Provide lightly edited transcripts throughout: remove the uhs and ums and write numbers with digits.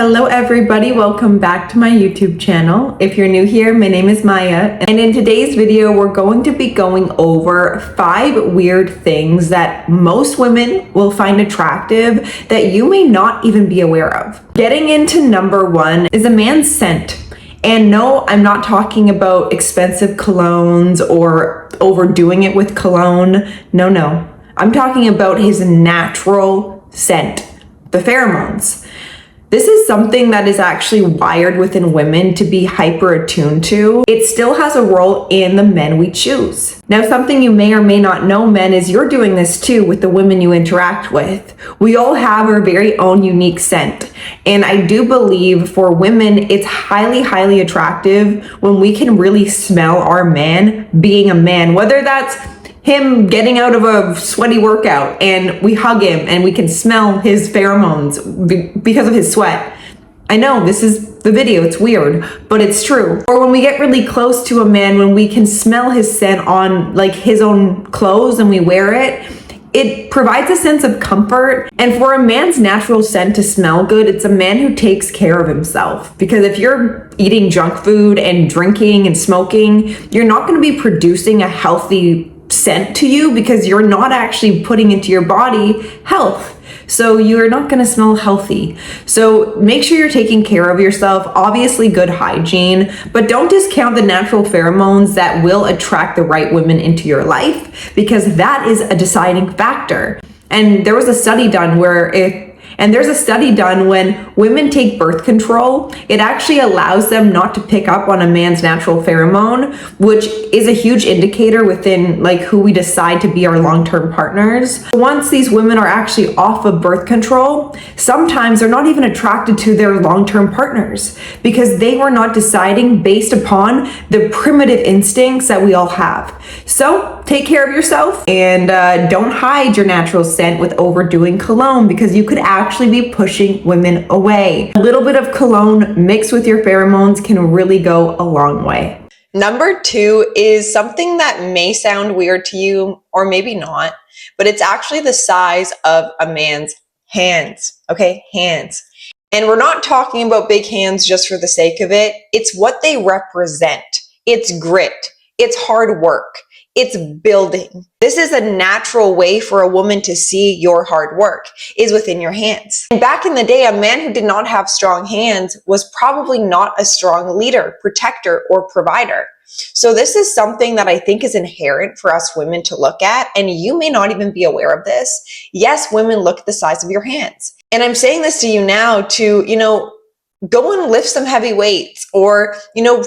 Hello everybody, welcome back to my YouTube channel. If you're new here, my name is Maya, and in today's video we're going to be going over 5 weird things that most women will find attractive that you may not even be aware of. Getting into number 1 is a man's scent. And no, I'm not talking about expensive colognes or overdoing it with cologne. No. I'm talking about his natural scent, the pheromones. This is something that is actually wired within women to be hyper attuned to. It still has a role in the men we choose. Now, something you may or may not know, men, is you're doing this too with the women you interact with. We all have our very own unique scent. And I do believe for women, it's highly attractive when we can really smell our man being a man, whether that's him getting out of a sweaty workout and we hug him and we can smell his pheromones because of his sweat. I know this is the video, it's weird, but it's true. Or when we get really close to a man, when we can smell his scent on like his own clothes and we wear it, it provides a sense of comfort. And for a man's natural scent to smell good, it's a man who takes care of himself. Because if you're eating junk food and drinking and smoking, you're not going to be producing a healthy scent to you because you're not actually putting into your body health. So you're not going to smell healthy. So make sure you're taking care of yourself. Obviously good hygiene, but don't discount the natural pheromones that will attract the right women into your life, because that is a deciding factor. And there was a study done when women take birth control, it actually allows them not to pick up on a man's natural pheromone, which is a huge indicator within like who we decide to be our long-term partners. Once these women are actually off of birth control, sometimes they're not even attracted to their long-term partners because they were not deciding based upon the primitive instincts that we all have. So take care of yourself and don't hide your natural scent with overdoing cologne, because you could actually be pushing women away. A little bit of cologne mixed with your pheromones can really go a long way. Number 2 is something that may sound weird to you, or maybe not, but it's actually the size of a man's hands, okay? Hands. And we're not talking about big hands just for the sake of it. It's what they represent. It's grit. It's hard work. It's building. This is a natural way for a woman to see your hard work is within your hands. And back in the day, a man who did not have strong hands was probably not a strong leader, protector, or provider. So this is something that I think is inherent for us women to look at, and you may not even be aware of this. Yes, women look at the size of your hands. And I'm saying this to you now to, go and lift some heavy weights, or,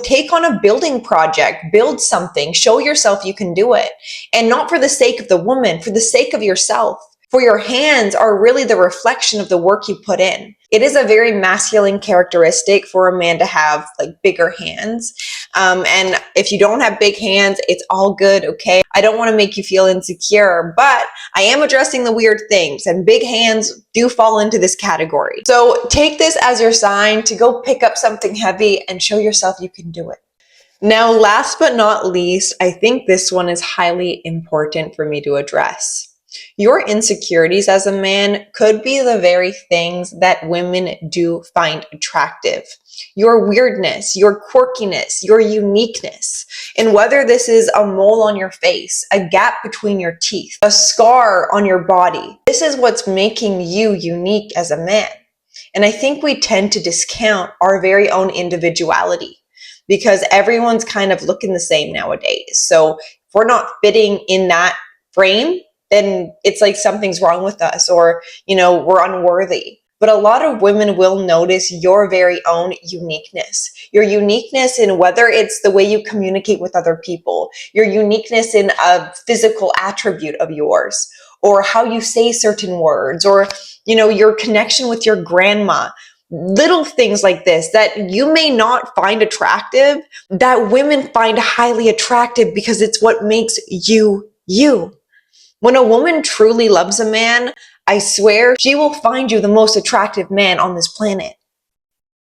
take on a building project, build something, show yourself you can do it. And not for the sake of the woman, for the sake of yourself. For your hands are really the reflection of the work you put in. It is a very masculine characteristic for a man to have like bigger hands. And if you don't have big hands, it's all good, okay? I don't want to make you feel insecure, but I am addressing the weird things, and big hands do fall into this category. So take this as your sign to go pick up something heavy and show yourself you can do it. Now, last but not least, I think this one is highly important for me to address. Your insecurities as a man could be the very things that women do find attractive. Your weirdness, your quirkiness, your uniqueness. And whether this is a mole on your face, a gap between your teeth, a scar on your body, this is what's making you unique as a man. And I think we tend to discount our very own individuality because everyone's kind of looking the same nowadays. So if we're not fitting in that frame, then it's like something's wrong with us, or, we're unworthy. But a lot of women will notice your very own uniqueness. Your uniqueness in whether it's the way you communicate with other people, your uniqueness in a physical attribute of yours, or how you say certain words, or, your connection with your grandma. Little things like this that you may not find attractive, that women find highly attractive because it's what makes you, you. When a woman truly loves a man, I swear she will find you the most attractive man on this planet.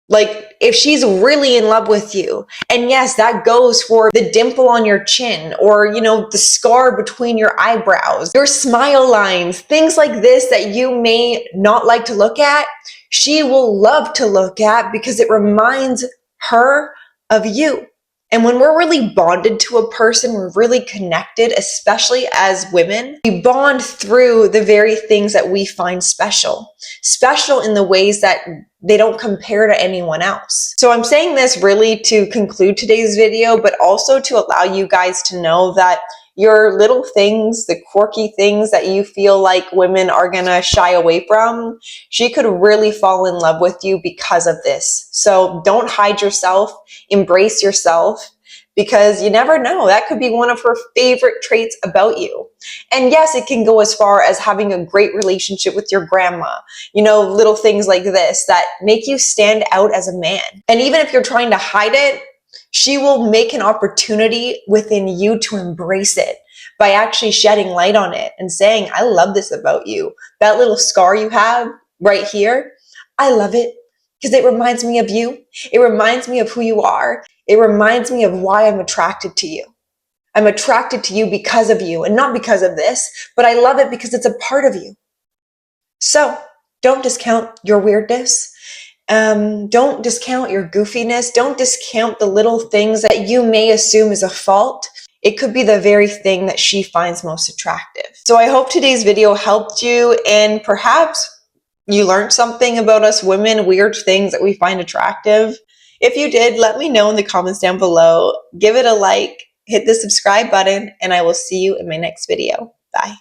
Like, if she's really in love with you, and yes, that goes for the dimple on your chin, or, the scar between your eyebrows, your smile lines, things like this that you may not like to look at, she will love to look at because it reminds her of you. And when we're really bonded to a person, we're really connected, especially as women. We bond through the very things that we find special, special in the ways that they don't compare to anyone else. So I'm saying this really to conclude today's video, but also to allow you guys to know that your little things, the quirky things that you feel like women are gonna shy away from, she could really fall in love with you because of this. So don't hide yourself, embrace yourself, because you never know, that could be one of her favorite traits about you. And yes, it can go as far as having a great relationship with your grandma, you know, little things like this that make you stand out as a man. And even if you're trying to hide it, she will make an opportunity within you to embrace it by actually shedding light on it and saying, I love this about you. That little scar you have right here, I love it because it reminds me of you. It reminds me of who you are. It reminds me of why I'm attracted to you. I'm attracted to you because of you and not because of this, but I love it because it's a part of you. So don't discount your weirdness. Don't discount your goofiness. Don't discount the little things that you may assume is a fault. It could be the very thing that she finds most attractive. So I hope today's video helped you, and perhaps you learned something about us women, weird things that we find attractive. If you did, let me know in the comments down below. Give it a like, hit the subscribe button, and I will see you in my next video. Bye.